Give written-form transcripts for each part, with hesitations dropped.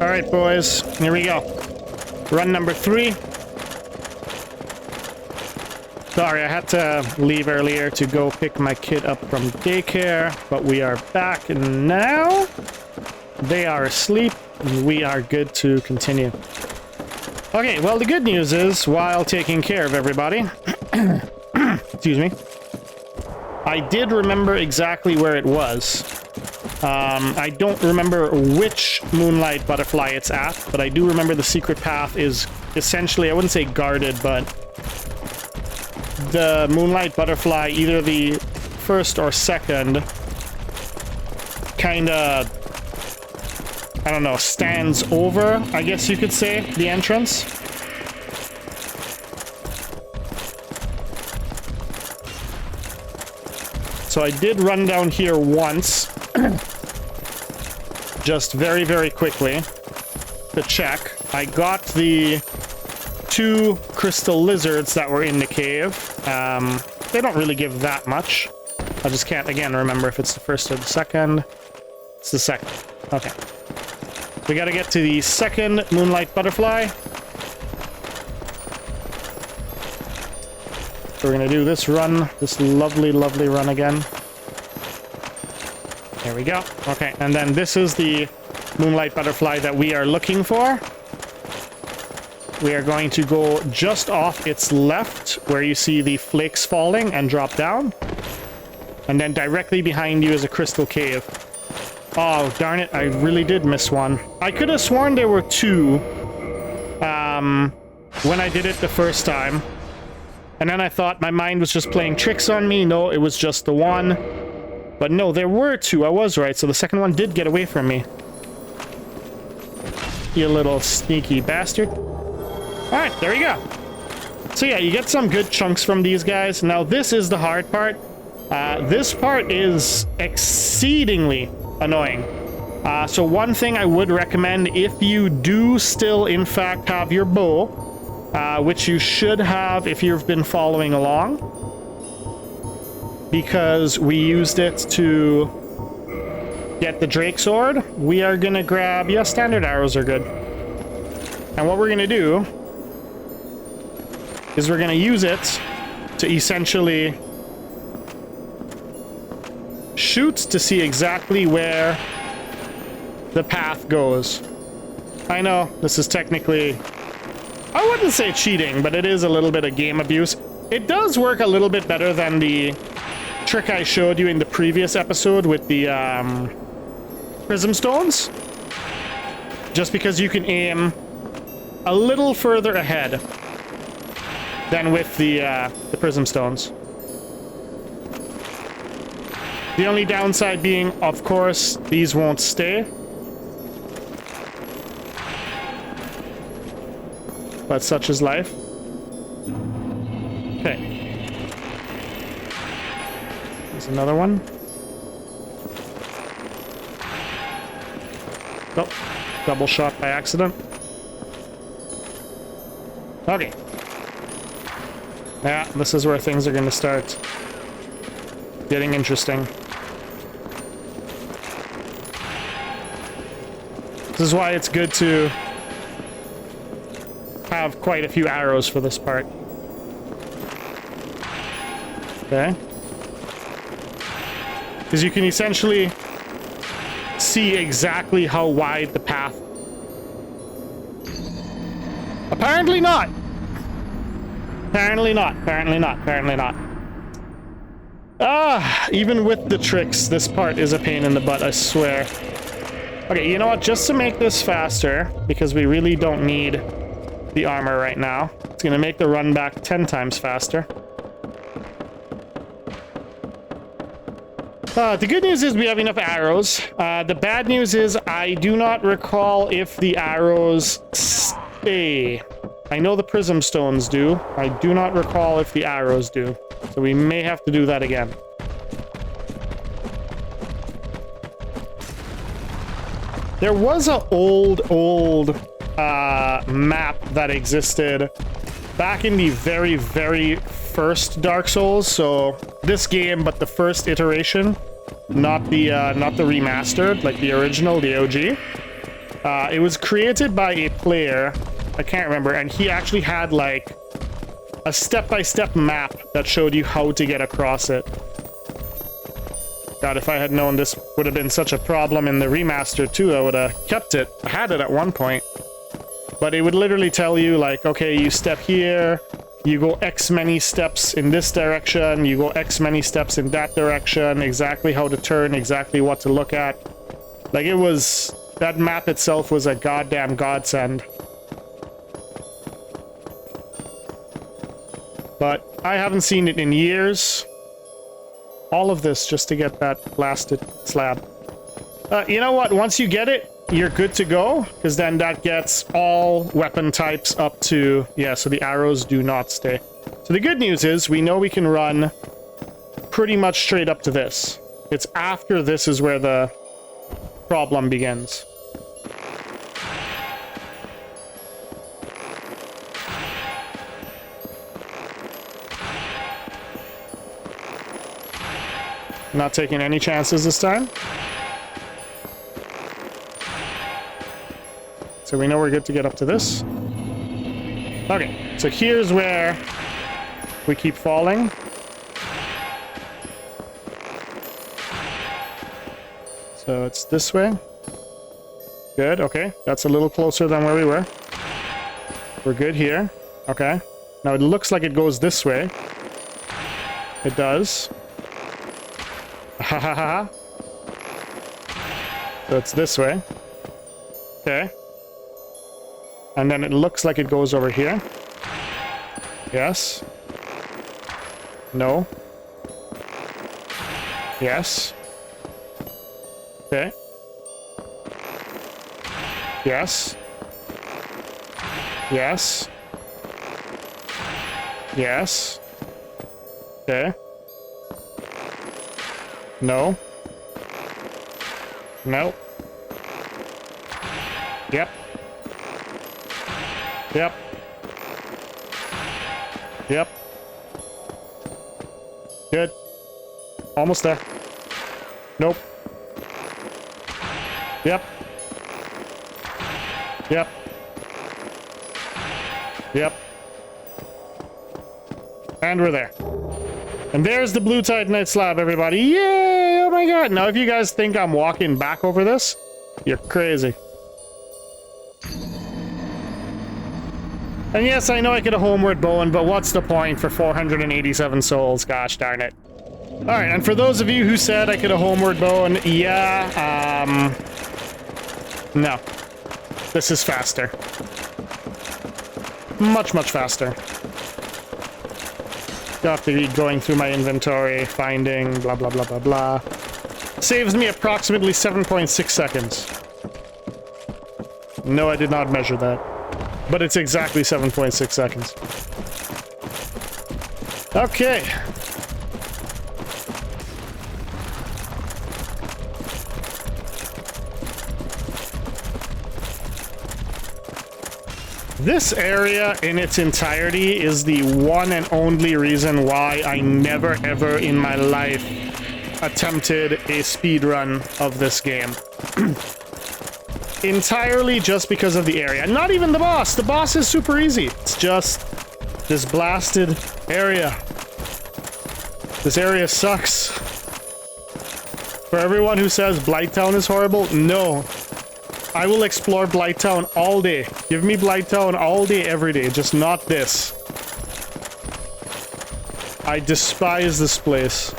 All right, boys, here we go. Run number 3. Sorry, I had to leave earlier to go pick my kid up from daycare, but we are back now. They are asleep, and we are good to continue. Okay, well, the good news is, while taking care of everybody, excuse me, I did remember exactly where it was. I don't remember which moonlight butterfly it's at, but I do remember the secret path is essentially, I wouldn't say guarded, but the moonlight butterfly, either the first or second, kind of, I don't know, stands over, I guess you could say, the entrance. So I did run down here once, just very, very quickly to check. I got the 2 crystal lizards that were in the cave. They don't really give that much. I just can't, again, remember if it's the first or the second. It's the second. Okay. We gotta get to the second moonlight butterfly. So we're gonna do this run, this lovely, lovely run again. There we go. Okay, and then this is the moonlight butterfly that we are looking for. We are going to go just off its left, where you see the flakes falling, and drop down. And then directly behind you is a crystal cave. Oh, darn it, I really did miss one. I could have sworn there were 2 when I did it the first time. And then I thought my mind was just playing tricks on me. No, it was just the one. But no, there were 2. I was right, so the second one did get away from me. You little sneaky bastard. Alright, there you go. So yeah, you get some good chunks from these guys. Now, this is the hard part. This part is exceedingly annoying. So one thing I would recommend, if you do still, in fact, have your bow, which you should have if you've been following along, because we used it to get the Drake Sword, we are going to grab... Yeah, standard arrows are good. And what we're going to do is we're going to use it to essentially shoot to see exactly where the path goes. I know, this is technically... I wouldn't say cheating, but it is a little bit of game abuse. It does work a little bit better than the trick I showed you in the previous episode with the prism stones. Just because you can aim a little further ahead than with the prism stones. The only downside being, of course, these won't stay. But such is life. Okay. There's another one. Oh, double shot by accident. Okay. Yeah, this is where things are going to start getting interesting. This is why it's good to have quite a few arrows for this part. Okay. Because you can essentially see exactly how wide the path... Apparently not! Apparently not, apparently not, apparently not. Ah, even with the tricks, this part is a pain in the butt, I swear. Okay, you know what? Just to make this faster, because we really don't need the armor right now, it's gonna make the run back 10 times faster. The good news is we have enough arrows. The bad news is I do not recall if the arrows stay. I know the prism stones do. I do not recall if the arrows do. So we may have to do that again. There was an old map that existed back in the very, very first Dark Souls. So this game, but the first iteration, not the remastered, like the original, the OG. It was created by a player, I can't remember, and he actually had like a step-by-step map that showed you how to get across it. God, if I had known this would have been such a problem in the remaster too, I would have kept it. I had it at one point. But it would literally tell you, like, okay, you step here, you go X many steps in this direction, you go X many steps in that direction, exactly how to turn, exactly what to look at. Like, it was... that map itself was a goddamn godsend. But I haven't seen it in years. All of this just to get that blasted slab. You know what? Once you get it, you're good to go, because then that gets all weapon types up to... yeah, so the arrows do not stay. So the good news is we know we can run pretty much straight up to this. It's after this is where the problem begins. Not taking any chances this time. So we know we're good to get up to this. Okay, so here's where we keep falling. So it's this way. Good, okay. That's a little closer than where we were. We're good here. Okay. Now it looks like it goes this way. It does. Ha ha ha. So it's this way. Okay. And then it looks like it goes over here. Yes. No. Yes. Okay. Yes. Yes. Yes. Okay. No. No. Yep. Yep. Yep. Good. Almost there. Nope. Yep. Yep. Yep. And we're there. And there's the blue Titanite slab, everybody. Yay! Oh my god. Now, if you guys think I'm walking back over this, you're crazy. And yes, I know I could have homeward bone, but what's the point for 487 souls? Gosh darn it. Alright, and for those of you who said I could have homeward bone, yeah, no. This is faster. Much, much faster. You have to be going through my inventory, finding, blah, blah, blah, blah, blah. Saves me approximately 7.6 seconds. No, I did not measure that. But it's exactly 7.6 seconds. Okay. This area in its entirety is the one and only reason why I never ever in my life attempted a speedrun of this game. Entirely just because of the area. Not even the boss. The boss is super easy. It's just this blasted area. This area sucks. For everyone who says Blighttown is horrible, no. I will explore Blighttown all day. Give me Blighttown all day, every day. Just not this. I despise this place.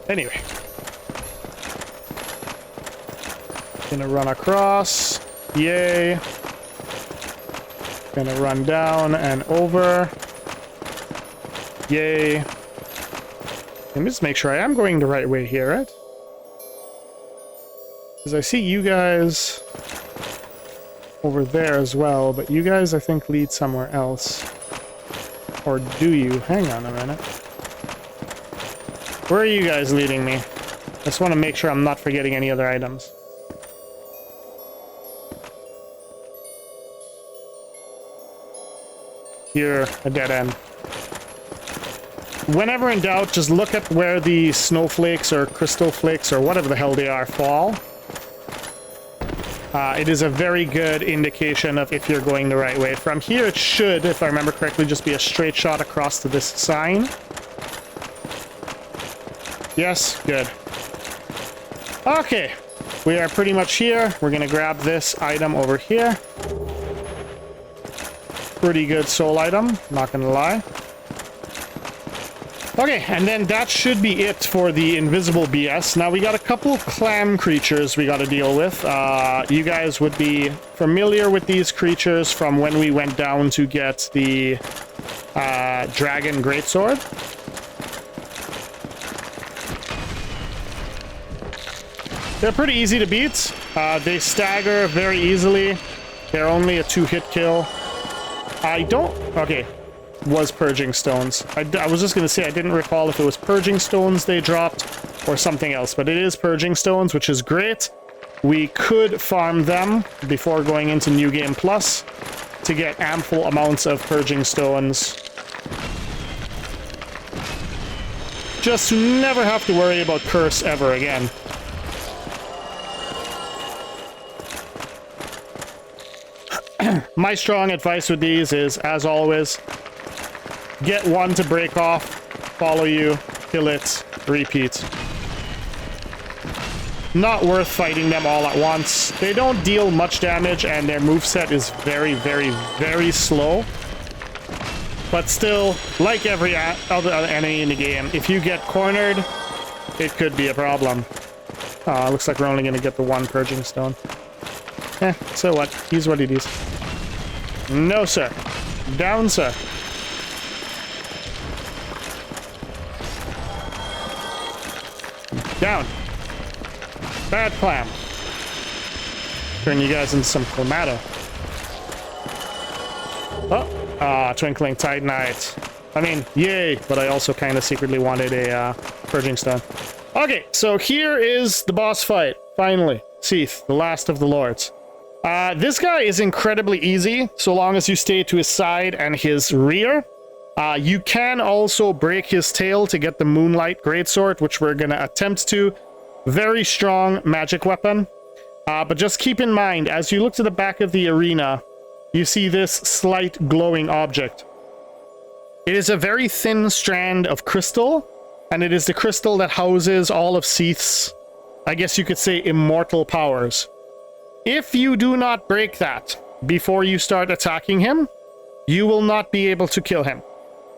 Anyway. Gonna run across. Yay. Gonna run down and over. Yay. Let me just make sure I am going the right way here, right? Because I see you guys over there as well, but you guys, I think, lead somewhere else. Or do you? Hang on a minute. Where are you guys leading me? I just want to make sure I'm not forgetting any other items. You're a dead end. Whenever in doubt, just look at where the snowflakes or crystal flakes or whatever the hell they are fall. It is a very good indication of if you're going the right way. From here, it should, if I remember correctly, just be a straight shot across to this sign. Yes, good. Okay, we are pretty much here. We're gonna grab this item over here. Pretty good soul item, not gonna lie. Okay, and then that should be it for the invisible BS. Now we got a couple clam creatures we got to deal with. You guys would be familiar with these creatures from when we went down to get the dragon greatsword. They're pretty easy to beat. They stagger very easily. They're only a 2-hit kill. I don't... Okay. Was purging stones. I was just going to say I didn't recall if it was purging stones they dropped or something else, but it is purging stones, which is great. We could farm them before going into New Game Plus to get ample amounts of purging stones. Just to never have to worry about curse ever again. My strong advice with these is, as always, get one to break off, follow you, kill it, repeat. Not worth fighting them all at once. They don't deal much damage, and their moveset is very, very, very slow. But still, like every other enemy in the game, if you get cornered, it could be a problem. Looks like we're only going to get the one purging stone. So what? He's what it is. No, sir. Down, sir. Down. Bad clam. Turn you guys into some clamato. Oh, twinkling Titanite. I mean, yay, but I also kind of secretly wanted a purging stone. Okay, so here is the boss fight. Finally, Seath, the last of the lords. This guy is incredibly easy, so long as you stay to his side and his rear. You can also break his tail to get the Moonlight Greatsword, which we're going to attempt to. Very strong magic weapon. But just keep in mind, as you look to the back of the arena, you see this slight glowing object. It is a very thin strand of crystal, and it is the crystal that houses all of Seath's, I guess you could say, immortal powers. If you do not break that before you start attacking him, you will not be able to kill him.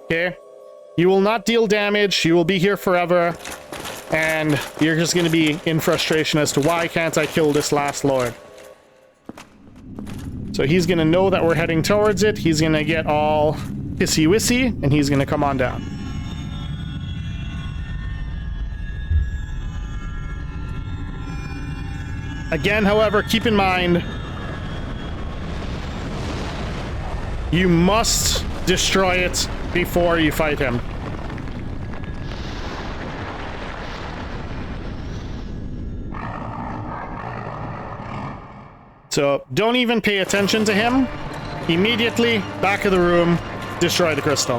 Okay? You will not deal damage, you will be here forever, and you're just going to be in frustration as to why can't I kill this last lord. So he's going to know that we're heading towards it, he's going to get all pissy-wissy, and he's going to come on down. Again, however, keep in mind, you must destroy it before you fight him. So don't even pay attention to him. Immediately, back of the room, destroy the crystal.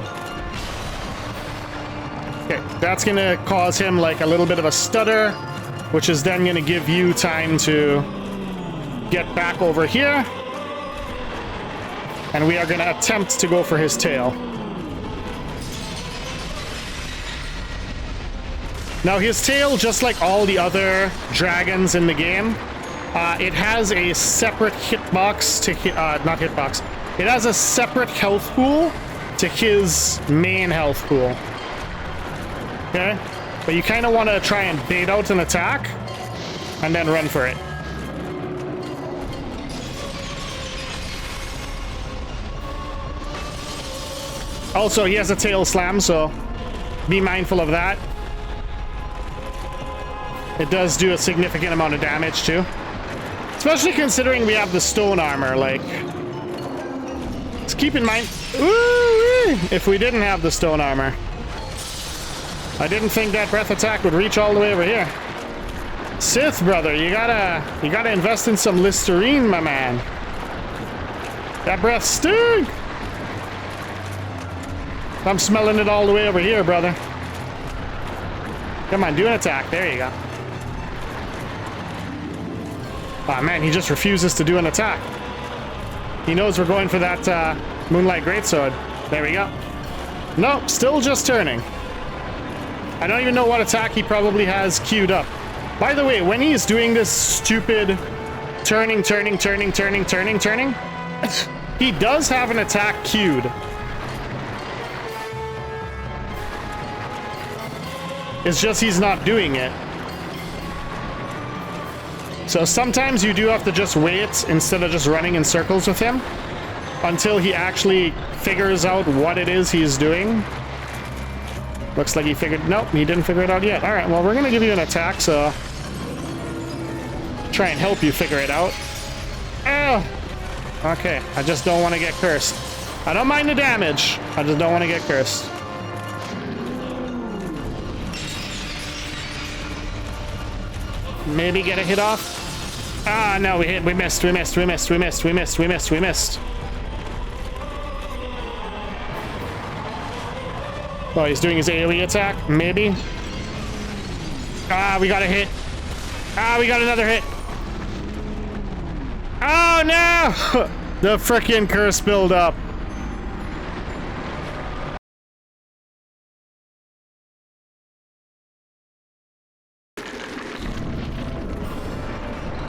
Okay, that's gonna cause him like a little bit of a stutter, which is then gonna give you time to get back over here. And we are gonna attempt to go for his tail. Now his tail, just like all the other dragons in the game, it has a separate hitbox to not hitbox. It has a separate health pool to his main health pool. Okay, but you kind of want to try and bait out an attack, and then run for it. Also, he has a tail slam, so be mindful of that. It does do a significant amount of damage too. Especially considering we have the stone armor, like... Just keep in mind... Ooh, if we didn't have the stone armor. I didn't think that breath attack would reach all the way over here. Sith, brother, you gotta invest in some Listerine, my man. That breath stink! I'm smelling it all the way over here, brother. Come on, do an attack. There you go. Ah, man, he just refuses to do an attack. He knows we're going for that Moonlight Greatsword. There we go. Nope, still just turning. I don't even know what attack he probably has queued up. By the way, when he's doing this stupid turning, he does have an attack queued. It's just he's not doing it. So sometimes you do have to just wait instead of just running in circles with him until he actually figures out what it is he's doing. Looks like he figured... Nope, he didn't figure it out yet. All right, well, we're going to give you an attack, so... try and help you figure it out. Oh! Okay, I just don't want to get cursed. I don't mind the damage. I just don't want to get cursed. Maybe get a hit off. Ah, no, we missed. Oh, he's doing his AoE attack? Maybe? Ah, we got a hit. Ah, we got another hit. Oh, no! The frickin' curse build up.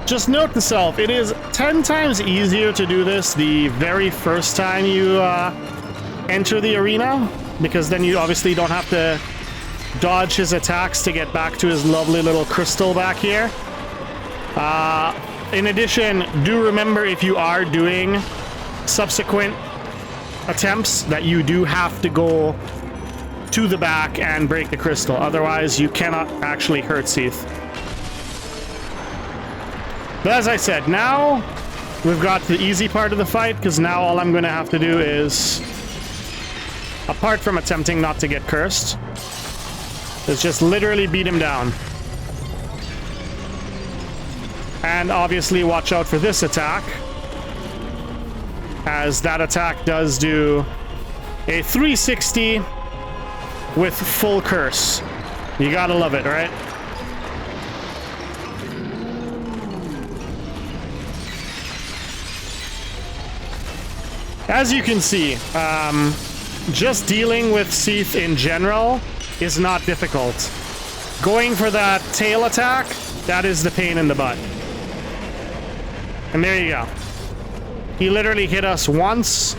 Just note to self, it is 10 times easier to do this the very first time you enter the arena, because then you obviously don't have to dodge his attacks to get back to his lovely little crystal back here. In addition, do remember if you are doing subsequent attempts that you do have to go to the back and break the crystal. Otherwise, you cannot actually hurt Seath. But as I said, now we've got the easy part of the fight, because now all I'm going to have to do is, apart from attempting not to get cursed, is just literally beat him down. And obviously watch out for this attack, as that attack does do a 360 with full curse. You gotta love it, right? As you can see, just dealing with Seath in general is not difficult. Going for that tail attack, that is the pain in the butt. And there you go. He literally hit us once,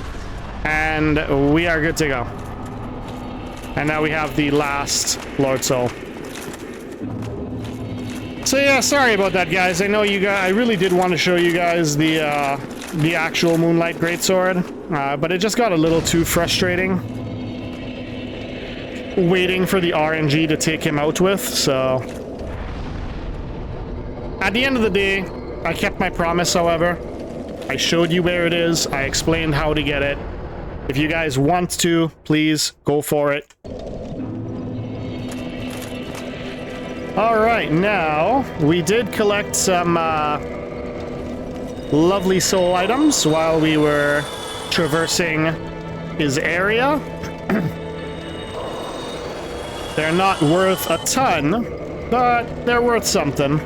and we are good to go. And now we have the last Lord Soul. So yeah, sorry about that, guys. I know you guys. I really did want to show you guys the actual Moonlight Greatsword, but it just got a little too frustrating waiting for the RNG to take him out with. So at the end of the day, I kept my promise. However, I showed you where it is. I explained how to get it. If you guys want to, please go for it. All right, now we did collect some lovely soul items while we were traversing his area. They're not worth a ton, but they're worth something.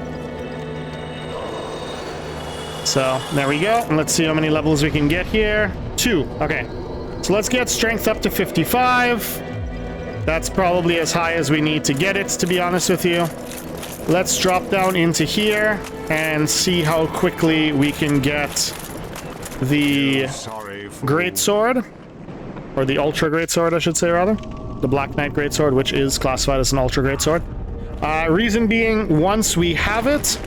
So there we go. And let's see how many levels we can get here. 2. Okay. So let's get strength up to 55. That's probably as high as we need to get it, to be honest with you. Let's drop down into here and see how quickly we can get the Greatsword. Or the Ultra Greatsword, I should say, rather. The Black Knight Greatsword, which is classified as an Ultra Greatsword. Reason being, once we have it,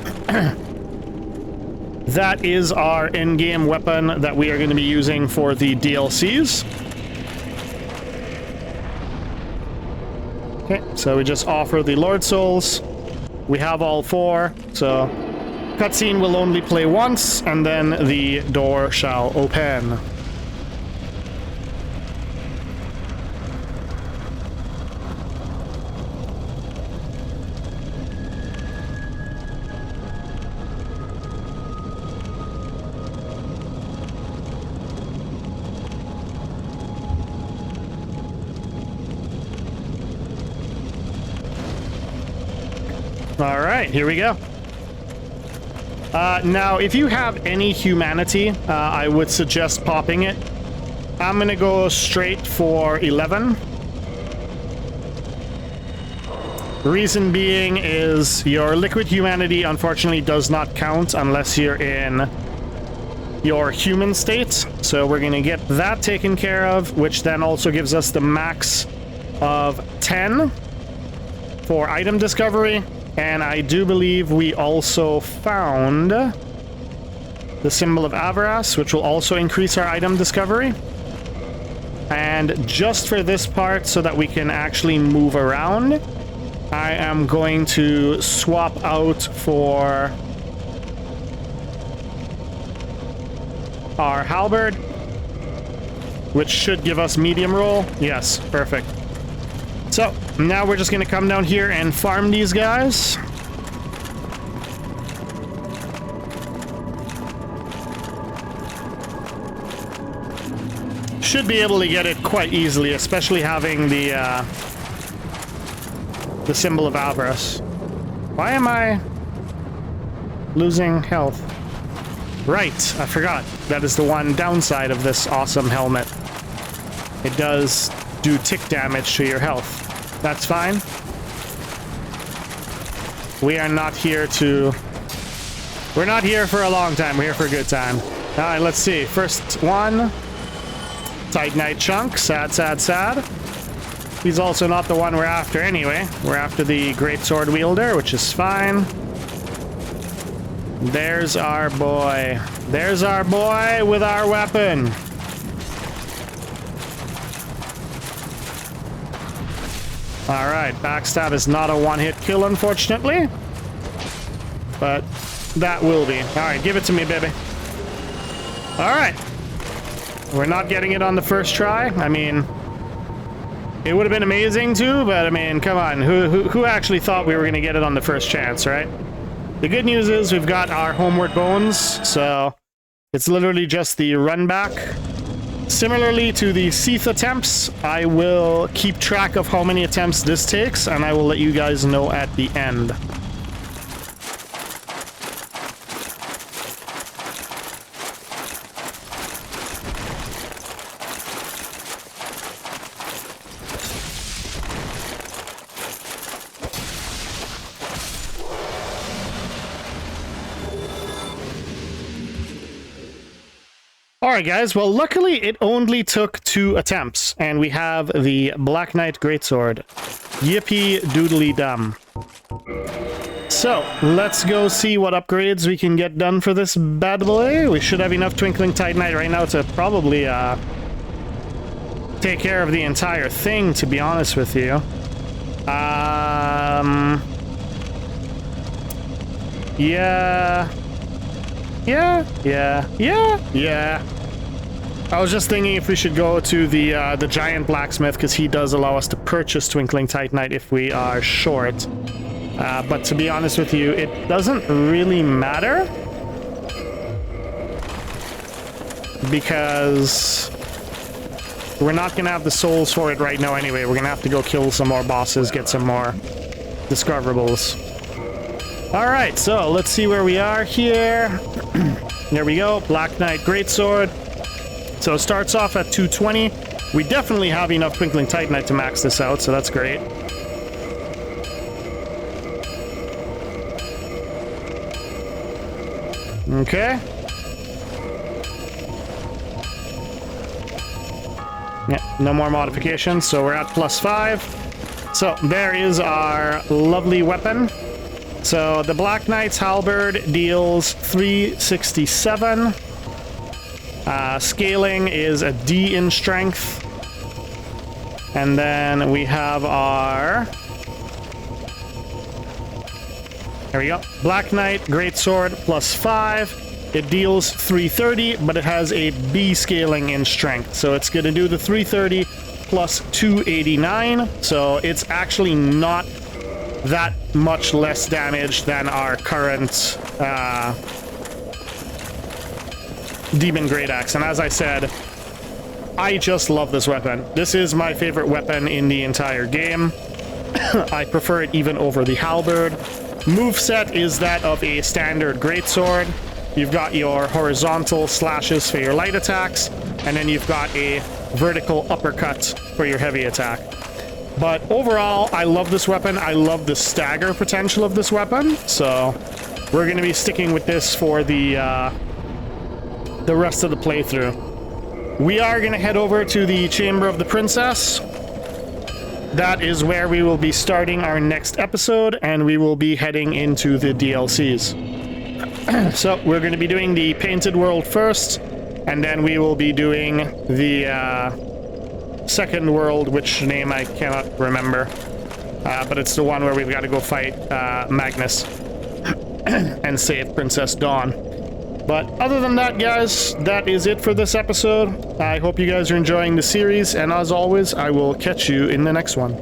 that is our endgame weapon that we are going to be using for the DLCs. Okay, so we just offer the Lord Souls. We have all 4, so cutscene will only play once, and then the door shall open. All right, here we go. Now, if you have any humanity, I would suggest popping it. I'm gonna go straight for 11. Reason being is your liquid humanity unfortunately does not count unless you're in your human state. So we're gonna get that taken care of, which then also gives us the max of 10 for item discovery. And I do believe we also found the symbol of avarice, which will also increase our item discovery. And just for this part, so that we can actually move around, I am going to swap out for our halberd, which should give us medium roll. Yes, perfect. So now we're just going to come down here and farm these guys. Should be able to get it quite easily, especially having the symbol of avarice. Why am I losing health? Right, I forgot. That is the one downside of this awesome helmet. It does do tick damage to your health. That's fine. We are not here to... We're not here for a long time. We're here for a good time. Alright, let's see. First one. Titanite chunk. Sad, sad, sad. He's also not the one we're after anyway. We're after the great sword wielder, which is fine. There's our boy. There's our boy with our weapon. Alright, backstab is not a one-hit kill, unfortunately. But that will be. Alright, give it to me, baby. Alright. We're not getting it on the first try. I mean... It would have been amazing too, but I mean, come on. Who actually thought we were going to get it on the first chance, right? The good news is we've got our homeward bones, so it's literally just the run back. Similarly to the Seath attempts, I will keep track of how many attempts this takes, and I will let you guys know at the end. Alright guys, well luckily it only took 2 attempts, and we have the Black Knight Greatsword. Yippee doodly dum. So, let's go see what upgrades we can get done for this bad boy. We should have enough Twinkling Titanite right now to probably take care of the entire thing, to be honest with you. Yeah. I was just thinking if we should go to the giant blacksmith, because he does allow us to purchase Twinkling Titanite if we are short. But to be honest with you, it doesn't really matter, because we're not going to have the souls for it right now anyway. We're going to have to go kill some more bosses, get some more discoverables. Alright, so let's see where we are here. There we go, Black Knight Greatsword. So it starts off at 220. We definitely have enough Twinkling Titanite to max this out, so that's great. Okay. Yeah, no more modifications, so we're at +5. So there is our lovely weapon. So the Black Knight's halberd deals 367. Scaling is a D in strength. And then we have our... There we go. Black Knight Greatsword +5. It deals 330, but it has a B scaling in strength. So it's going to do the 330 plus 289. So it's actually not that much less damage than our current Demon Great Axe. And as I said, I just love this weapon. This is my favorite weapon in the entire game. I prefer it even over the halberd. moveset is that of a standard greatsword. You've got your horizontal slashes for your light attacks, and then you've got a vertical uppercut for your heavy attack. But overall, I love this weapon. I love the stagger potential of this weapon, so we're going to be sticking with this for the rest of the playthrough. We are going to head over to the Chamber of the Princess. That is where we will be starting our next episode, and we will be heading into the DLCs. So we're going to be doing the Painted World first, and then we will be doing the second world, which name I cannot remember. But it's the one where we've got to go fight Magnus and save Princess Dawn. But other than that, guys, that is it for this episode. I hope you guys are enjoying the series, and as always, I will catch you in the next one.